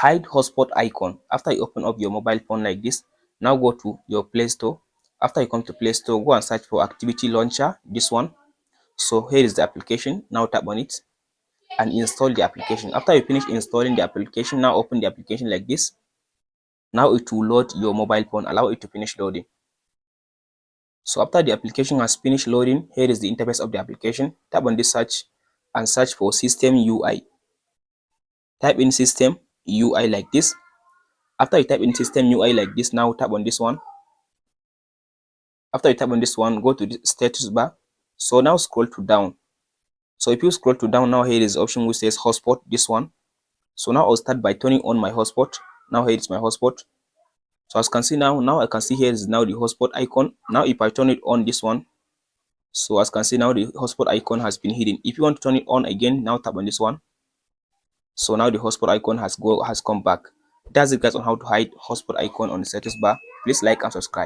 hide hotspot icon. After you open up your mobile phone like this, now go to your Play Store. After you come to Play Store, go and search for Activity Launcher, this one. So here is the application. Now tap on it and install the application. After you finish installing the application, now open the application like this. Now it will load your mobile phone, allow it to finish loading. So after the application has finished loading, here is the interface of the application. Tap on this search and search for System UI. Type in System UI like this. After you type in System UI like this, now tap on this one. After you tap on this one, go to the status bar. So now scroll to down. So if you scroll to down, now here is the option which says hotspot, this one. So now I'll start by turning on my hotspot. Now here is my hotspot. So as you can see now I can see here is now the hotspot icon. Now if I turn it on, this one. So as you can see now the hotspot icon has been hidden. If you want to turn it on again, now tap on this one. So now the hotspot icon has come back. That's it guys on how to hide hotspot icon on the status bar. Please like and subscribe.